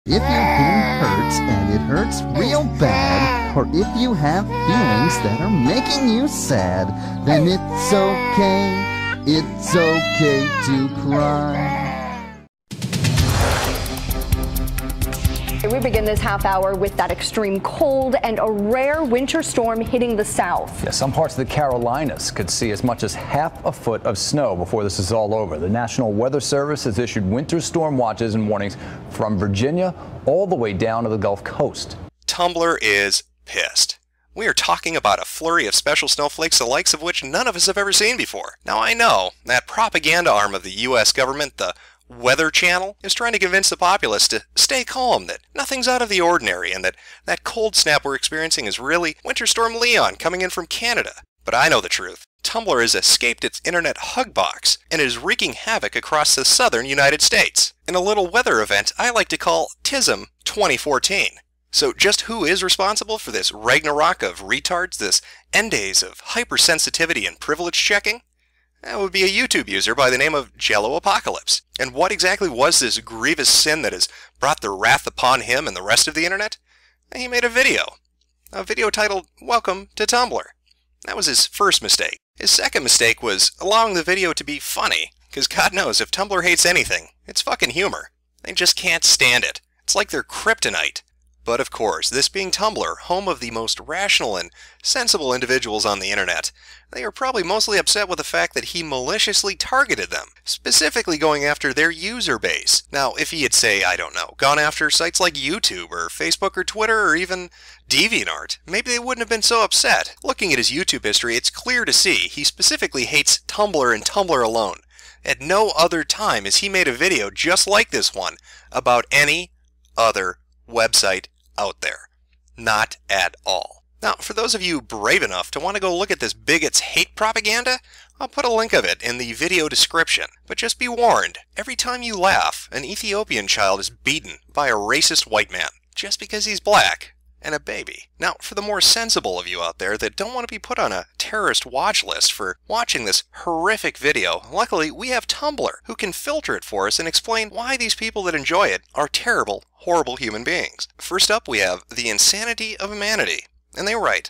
If you've been hurt and it hurts real bad, or if you have feelings that are making you sad, then it's okay to cry. We begin this half hour with that extreme cold and a rare winter storm hitting the south. Yeah, some parts of the Carolinas could see as much as half a foot of snow before this is all over. The National Weather Service has issued winter storm watches and warnings from Virginia all the way down to the Gulf Coast. Tumblr is pissed. We are talking about a flurry of special snowflakes, the likes of which none of us have ever seen before. Now I know that propaganda arm of the U.S. government, the Weather Channel, is trying to convince the populace to stay calm, that nothing's out of the ordinary, and that cold snap we're experiencing is really Winter Storm Leon coming in from Canada. But I know the truth. Tumblr has escaped its internet Hugbox and is wreaking havoc across the southern United States in a little weather event I like to call TISM 2014. So just who is responsible for this Ragnarok of retards, this end days of hypersensitivity and privilege checking? That would be a YouTube user by the name of Jello Apocalypse. And what exactly was this grievous sin that has brought the wrath upon him and the rest of the internet? He made a video titled, "Welcome to Tumblr." That was his first mistake. His second mistake was allowing the video to be funny, because God knows if Tumblr hates anything, it's fucking humor. They just can't stand it. It's like they're kryptonite. But of course, this being Tumblr, home of the most rational and sensible individuals on the internet, they are probably mostly upset with the fact that he maliciously targeted them, specifically going after their user base. Now, if he had, say, I don't know, gone after sites like YouTube or Facebook or Twitter or even DeviantArt, maybe they wouldn't have been so upset. Looking at his YouTube history, it's clear to see he specifically hates Tumblr and Tumblr alone. At no other time has he made a video just like this one about any other website out there. Not at all. Now, for those of you brave enough to want to go look at this bigot's hate propaganda, I'll put a link of it in the video description. But just be warned, every time you laugh, an Ethiopian child is beaten by a racist white man just because he's black and a baby. Now, for the more sensible of you out there that don't want to be put on a terrorist watch list for watching this horrific video, luckily we have Tumblr, who can filter it for us and explain why these people that enjoy it are terrible, horrible human beings. First up, we have The Insanity of Humanity. And they write,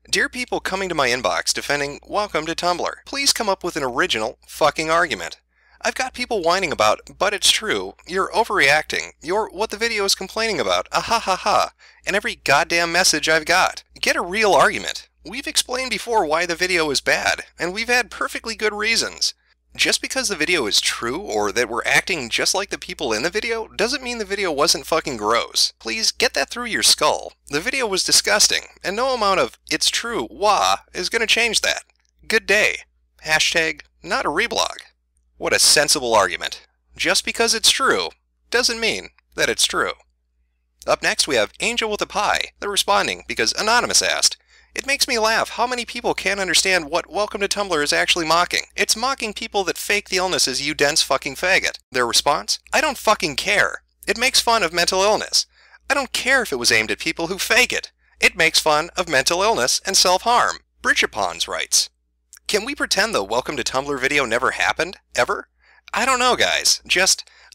"Dear people coming to my inbox defending Welcome to Tumblr, please come up with an original fucking argument. I've got people whining about, but it's true, you're overreacting, you're what the video is complaining about, ha, and every goddamn message I've got. Get a real argument. We've explained before why the video is bad, and we've had perfectly good reasons. Just because the video is true, or that we're acting just like the people in the video, doesn't mean the video wasn't fucking gross. Please get that through your skull. The video was disgusting, and no amount of, it's true, wah, is gonna change that. Good day. Hashtag, not a reblog." What a sensible argument. Just because it's true doesn't mean that it's true. Up next we have Angel with a Pie. They're responding because Anonymous asked, "It makes me laugh how many people can't understand what Welcome to Tumblr is actually mocking. It's mocking people that fake the illnesses, you dense fucking faggot." Their response? "I don't fucking care. It makes fun of mental illness. I don't care if it was aimed at people who fake it. It makes fun of mental illness and self-harm." Bridgepons writes, "Can we pretend the Welcome to Tumblr video never happened? Ever? I don't know, guys.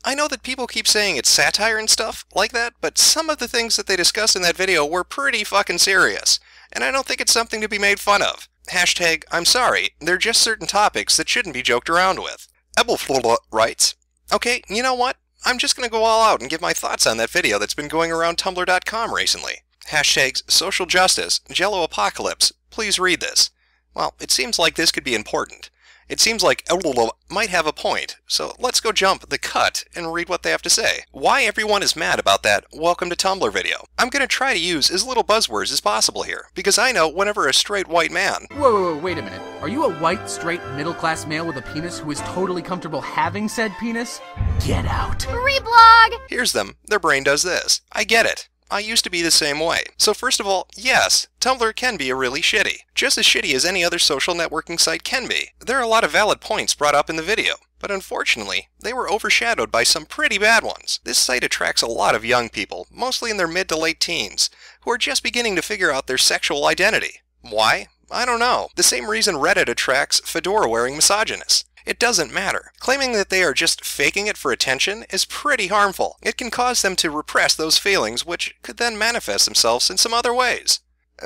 I know that people keep saying it's satire and stuff like that, but some of the things that they discussed in that video were pretty fucking serious, and I don't think it's something to be made fun of. Hashtag, I'm sorry, they're just certain topics that shouldn't be joked around with." Ebelflula writes, "Okay, you know what? I'm just gonna go all out and give my thoughts on that video that's been going around tumblr.com recently. Hashtags social justice, Jello Apocalypse, please read this. Well, it seems like this could be important. It seems like Ebelflula might have a point, so let's go jump the cut and read what they have to say. Why everyone is mad about that Welcome to Tumblr video. I'm gonna try to use as little buzzwords as possible here, because I know whenever a straight white man..." Whoa, wait a minute. Are you a white, straight, middle-class male with a penis who is totally comfortable having said penis? Get out. Reblog! Here's them. Their brain does this. I get it. I used to be the same way. So first of all, yes, Tumblr can be really shitty. Just as shitty as any other social networking site can be. There are a lot of valid points brought up in the video, but unfortunately, they were overshadowed by some pretty bad ones. This site attracts a lot of young people, mostly in their mid to late teens, who are just beginning to figure out their sexual identity. Why? I don't know. The same reason Reddit attracts fedora-wearing misogynists. It doesn't matter. Claiming that they are just faking it for attention is pretty harmful. It can cause them to repress those feelings, which could then manifest themselves in some other ways.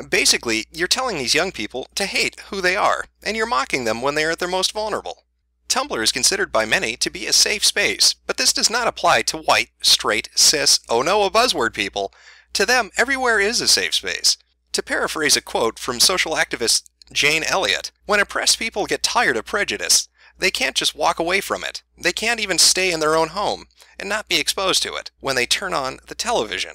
Basically, you're telling these young people to hate who they are, and you're mocking them when they are at their most vulnerable. Tumblr is considered by many to be a safe space, but this does not apply to white, straight, cis, oh no, a buzzword people. To them, everywhere is a safe space. To paraphrase a quote from social activist Jane Elliott, when oppressed people get tired of prejudice, they can't just walk away from it. They can't even stay in their own home and not be exposed to it when they turn on the television.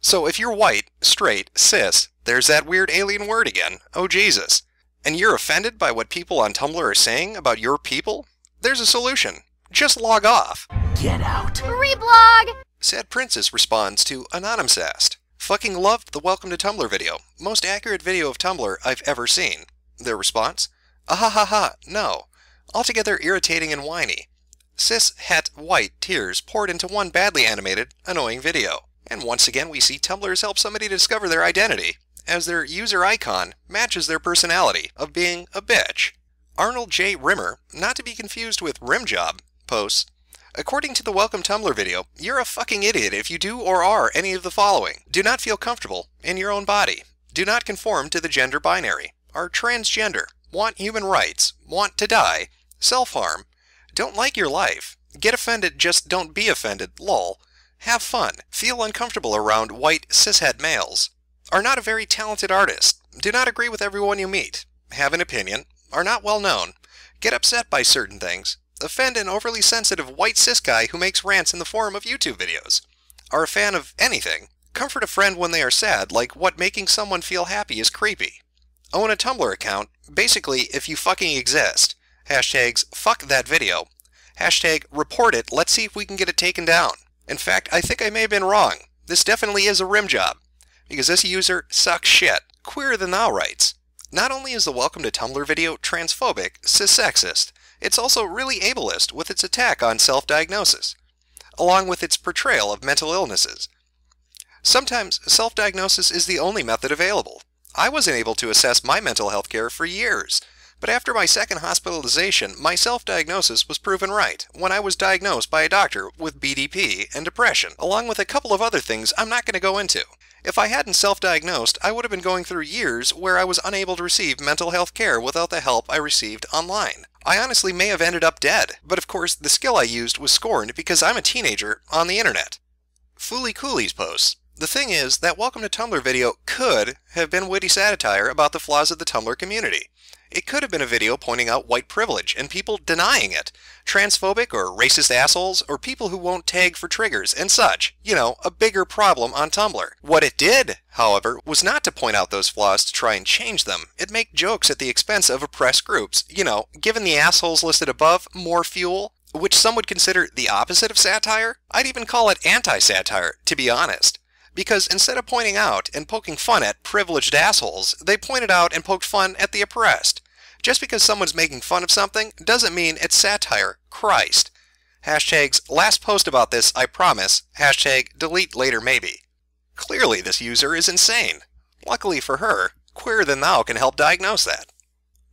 So if you're white, straight, cis, there's that weird alien word again, oh Jesus, and you're offended by what people on Tumblr are saying about your people, there's a solution. Just log off. Get out. Reblog! Sad Princess responds to Anonymsast. Fucking loved the Welcome to Tumblr video. Most accurate video of Tumblr I've ever seen. Their response? Ahahaha, no. Altogether irritating and whiny. Cis, het, white tears poured into one badly animated, annoying video. And once again we see Tumblr's help somebody discover their identity, as their user icon matches their personality of being a bitch. Arnold J. Rimmer, not to be confused with Rimjob, posts, according to the Welcome Tumblr video, you're a fucking idiot if you do or are any of the following. Do not feel comfortable in your own body. Do not conform to the gender binary. Are transgender. Want human rights. Want to die. Self-harm. Don't like your life. Get offended, just don't be offended, lol. Have fun. Feel uncomfortable around white cishet males. Are not a very talented artist. Do not agree with everyone you meet. Have an opinion. Are not well known, get upset by certain things, offend an overly sensitive white cis guy who makes rants in the form of YouTube videos, are a fan of anything, comfort a friend when they are sad, like what making someone feel happy is creepy, own a Tumblr account, basically if you fucking exist, hashtags fuck that video, hashtag report it, let's see if we can get it taken down. In fact, I think I may have been wrong, this definitely is a rim job, because this user sucks shit, queerer than thou writes. Not only is the Welcome to Tumblr video transphobic, cis-sexist, it's also really ableist with its attack on self-diagnosis, along with its portrayal of mental illnesses. Sometimes self-diagnosis is the only method available. I wasn't able to assess my mental health care for years, but after my second hospitalization, my self-diagnosis was proven right when I was diagnosed by a doctor with BDP and depression, along with a couple of other things I'm not going to go into. If I hadn't self-diagnosed, I would have been going through years where I was unable to receive mental health care without the help I received online. I honestly may have ended up dead, but of course the skill I used was scorned because I'm a teenager on the internet. Fooly Coolies posts. The thing is, that Welcome to Tumblr video could have been witty satire about the flaws of the Tumblr community. It could have been a video pointing out white privilege and people denying it, transphobic or racist assholes, or people who won't tag for triggers and such. You know, a bigger problem on Tumblr. What it did, however, was not to point out those flaws to try and change them. It make jokes at the expense of oppressed groups. You know, given the assholes listed above more fuel, which some would consider the opposite of satire. I'd even call it anti-satire, to be honest. Because instead of pointing out and poking fun at privileged assholes, they pointed out and poked fun at the oppressed. Just because someone's making fun of something doesn't mean it's satire. Christ. Hashtags last post about this, I promise. Hashtag delete later maybe. Clearly this user is insane. Luckily for her, Queerer Than Thou can help diagnose that.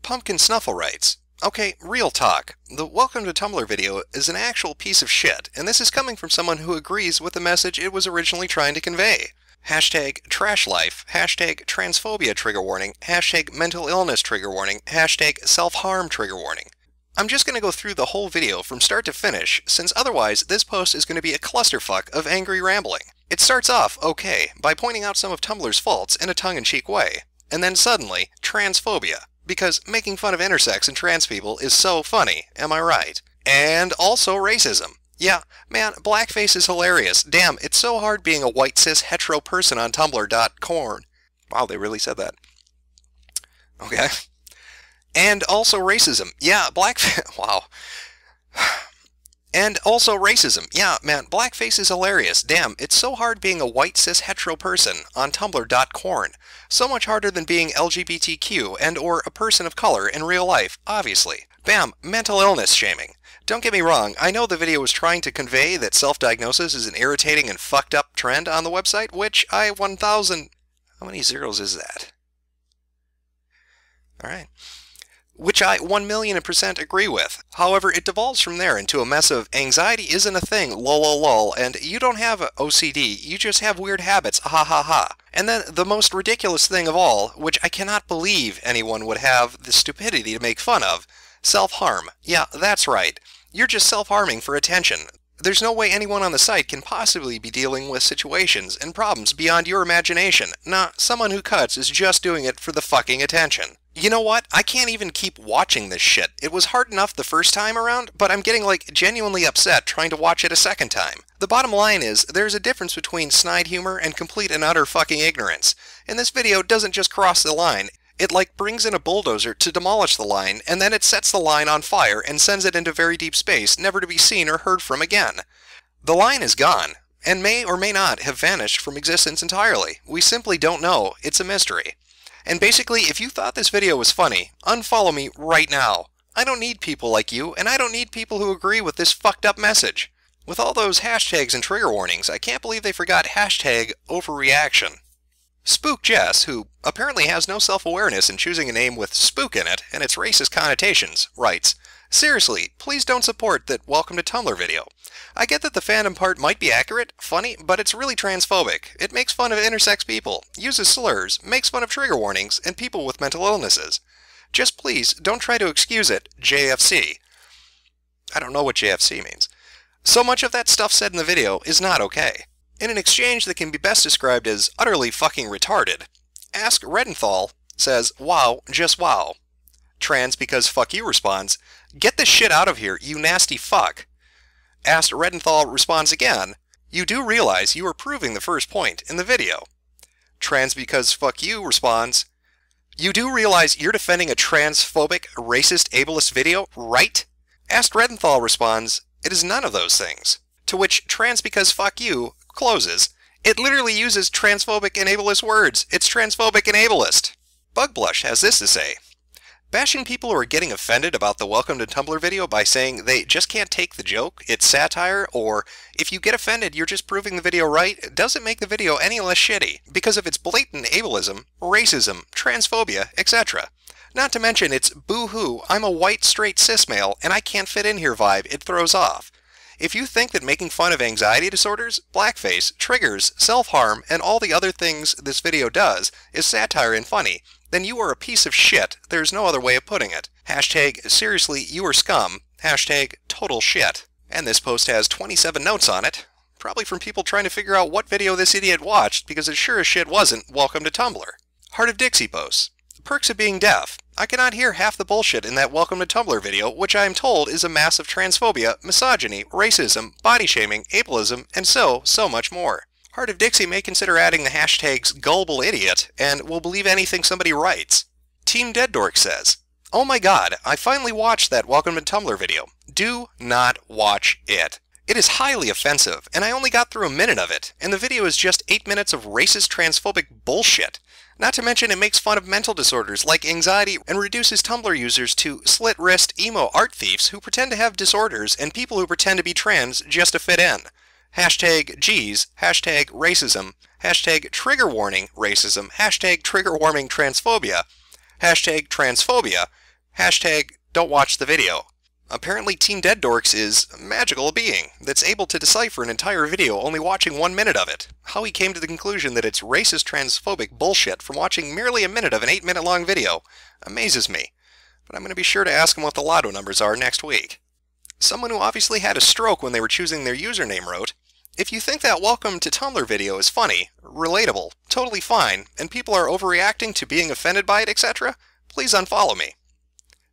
Pumpkin Snuffle writes, okay, real talk. The Welcome to Tumblr video is an actual piece of shit, and this is coming from someone who agrees with the message it was originally trying to convey. Hashtag trash life, hashtag transphobia trigger warning, hashtag mental illness trigger warning, hashtag self-harm trigger warning. I'm just going to go through the whole video from start to finish, since otherwise this post is going to be a clusterfuck of angry rambling. It starts off okay, by pointing out some of Tumblr's faults in a tongue-in-cheek way, and then suddenly, transphobia. Because making fun of intersex and trans people is so funny, am I right? And also racism. Yeah, man, blackface is hilarious. Damn, it's so hard being a white cis hetero person on Tumblr.corn. Wow, they really said that. Okay. And also racism. Yeah, blackface. Wow. And also racism. Yeah, man, blackface is hilarious. Damn, it's so hard being a white cis hetero person on Tumblr.corn. So much harder than being LGBTQ and or a person of color in real life, obviously. Bam, mental illness shaming. Don't get me wrong, I know the video was trying to convey that self-diagnosis is an irritating and fucked up trend on the website, which I 1000... How many zeros is that? Alright. which I 1,000,000% agree with. However, it devolves from there into a mess of anxiety isn't a thing, lol lol lol, and you don't have OCD, you just have weird habits, ha ha ha. And then the most ridiculous thing of all, which I cannot believe anyone would have the stupidity to make fun of, self-harm. Yeah, that's right. You're just self-harming for attention. There's no way anyone on the site can possibly be dealing with situations and problems beyond your imagination. Nah, someone who cuts is just doing it for the fucking attention. You know what? I can't even keep watching this shit. It was hard enough the first time around, but I'm getting like genuinely upset trying to watch it a second time. The bottom line is, there's a difference between snide humor and complete and utter fucking ignorance. And this video doesn't just cross the line. It like brings in a bulldozer to demolish the line, and then it sets the line on fire and sends it into very deep space, never to be seen or heard from again. The line is gone, and may or may not have vanished from existence entirely. We simply don't know. It's a mystery. And basically, if you thought this video was funny, unfollow me right now. I don't need people like you, and I don't need people who agree with this fucked up message. With all those hashtags and trigger warnings, I can't believe they forgot hashtag overreaction. Spook Jess, who apparently has no self-awareness in choosing a name with spook in it and its racist connotations, writes, "Seriously, please don't support that Welcome to Tumblr video. I get that the fandom part might be accurate, funny, but it's really transphobic. It makes fun of intersex people, uses slurs, makes fun of trigger warnings, and people with mental illnesses. Just please don't try to excuse it, JFC." I don't know what JFC means. So much of that stuff said in the video is not okay. In an exchange that can be best described as utterly fucking retarded, Ask Redenthal says, "Wow, just wow." Trans because fuck you responds, "Get this shit out of here, you nasty fuck." Ask Redenthal responds again, "You do realize you are proving the first point in the video." Trans because fuck you responds, "You do realize you're defending a transphobic, racist, ableist video, right?" Ask Redenthal responds, "It is none of those things." To which Trans because fuck you closes, "It literally uses transphobic and ableist words. It's transphobic and ableist." Bugblush has this to say, "Bashing people who are getting offended about the Welcome to Tumblr video by saying they just can't take the joke, it's satire, or if you get offended you're just proving the video right, doesn't make the video any less shitty because of its blatant ableism, racism, transphobia, etc. Not to mention its boo-hoo, I'm a white straight cis male and I can't fit in here vibe it throws off. If you think that making fun of anxiety disorders, blackface, triggers, self-harm, and all the other things this video does is satire and funny, then you are a piece of shit. There's no other way of putting it. Hashtag seriously you are scum. Hashtag total shit." And this post has 27 notes on it, probably from people trying to figure out what video this idiot watched, because it sure as shit wasn't Welcome to Tumblr. Heart of Dixie posts, "Perks of being deaf. I cannot hear half the bullshit in that Welcome to Tumblr video, which I am told is a mass of transphobia, misogyny, racism, body shaming, ableism, and so much more. Heart of Dixie may consider adding the hashtags gullible idiot and will believe anything somebody writes." Team Dead Dork says, "Oh my god, I finally watched that Welcome to Tumblr video. Do not watch it. It is highly offensive, and I only got through a minute of it, and the video is just 8 minutes of racist transphobic bullshit. Not to mention it makes fun of mental disorders like anxiety and reduces Tumblr users to slit-wrist emo art thieves who pretend to have disorders and people who pretend to be trans just to fit in. Hashtag geez, hashtag racism, hashtag trigger warning racism, hashtag trigger warning transphobia, hashtag transphobia, hashtag don't watch the video." Apparently Team Dead Dorks is a magical being that's able to decipher an entire video only watching 1 minute of it. How he came to the conclusion that it's racist transphobic bullshit from watching merely a minute of an 8-minute long video amazes me. But I'm going to be sure to ask him what the lotto numbers are next week. Someone who obviously had a stroke when they were choosing their username wrote, "If you think that Welcome to Tumblr video is funny, relatable, totally fine, and people are overreacting to being offended by it, etc., please unfollow me."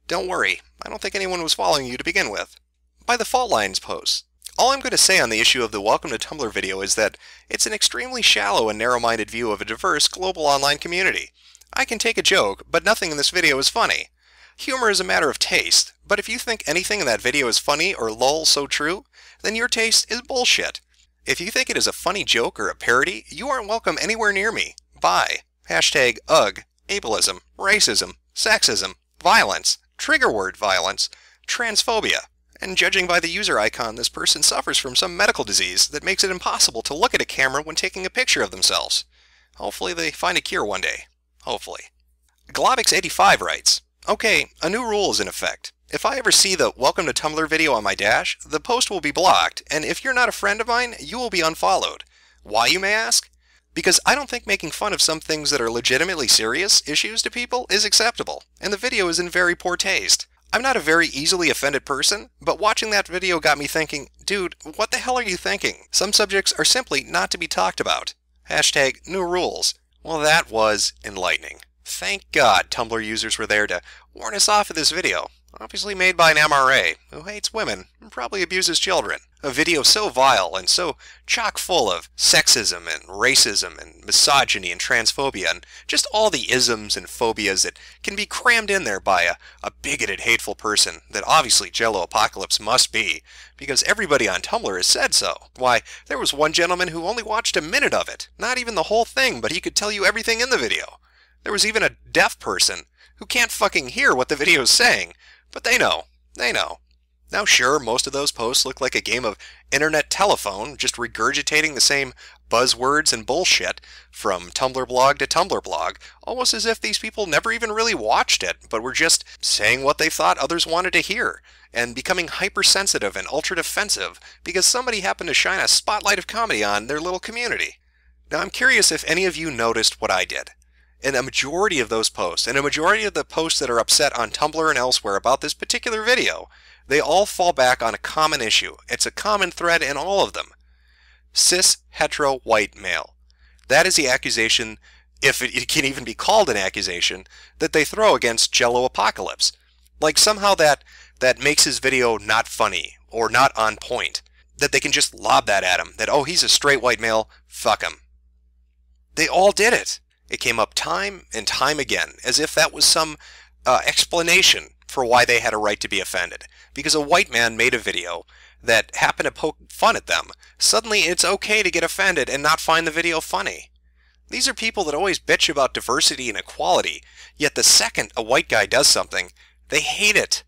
Don't worry, I don't think anyone was following you to begin with. By the Fault Lines posts, all I'm going to say on the issue of the Welcome to Tumblr video is that it's an extremely shallow and narrow-minded view of a diverse global online community. I can take a joke, but nothing in this video is funny. Humor is a matter of taste, but if you think anything in that video is funny or lol so true, then your taste is bullshit. If you think it is a funny joke or a parody, you aren't welcome anywhere near me. Bye. Hashtag ugh, ableism, racism, sexism, violence, trigger word violence, transphobia. And judging by the user icon, this person suffers from some medical disease that makes it impossible to look at a camera when taking a picture of themselves. Hopefully they find a cure one day. Hopefully. Globix85 writes, Okay, a new rule is in effect. If I ever see the Welcome to Tumblr video on my dash, the post will be blocked, and if you're not a friend of mine, you will be unfollowed. Why, you may ask? Because I don't think making fun of some things that are legitimately serious issues to people is acceptable, and the video is in very poor taste. I'm not a very easily offended person, but watching that video got me thinking, dude, what the hell are you thinking? Some subjects are simply not to be talked about. Hashtag new rules. Well, that was enlightening. Thank God Tumblr users were there to warn us off of this video. Obviously made by an MRA, who hates women and probably abuses children. A video so vile and so chock full of sexism and racism and misogyny and transphobia and just all the isms and phobias that can be crammed in there by a bigoted, hateful person that obviously Jello Apocalypse must be, because everybody on Tumblr has said so. Why, there was one gentleman who only watched a minute of it, not even the whole thing, but he could tell you everything in the video. There was even a deaf person who can't fucking hear what the video is saying, but they know. They know. Now sure, most of those posts look like a game of internet telephone, just regurgitating the same buzzwords and bullshit from Tumblr blog to Tumblr blog, almost as if these people never even really watched it, but were just saying what they thought others wanted to hear, and becoming hypersensitive and ultra-defensive because somebody happened to shine a spotlight of comedy on their little community. Now I'm curious if any of you noticed what I did. In a majority of those posts, and a majority of the posts that are upset on Tumblr and elsewhere about this particular video, they all fall back on a common issue. It's a common thread in all of them. Cis, hetero, white, male. That is the accusation, if it can even be called an accusation, that they throw against Jello Apocalypse. Like somehow that makes his video not funny, or not on point. That they can just lob that at him. That, oh, he's a straight white male, fuck him. They all did it. It came up time and time again, as if that was some explanation for why they had a right to be offended. Because a white man made a video that happened to poke fun at them, suddenly it's okay to get offended and not find the video funny. These are people that always bitch about diversity and equality, yet the second a white guy does something, they hate it.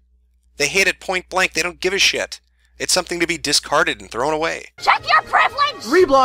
They hate it point blank. They don't give a shit. It's something to be discarded and thrown away. Check your privilege! Reblock.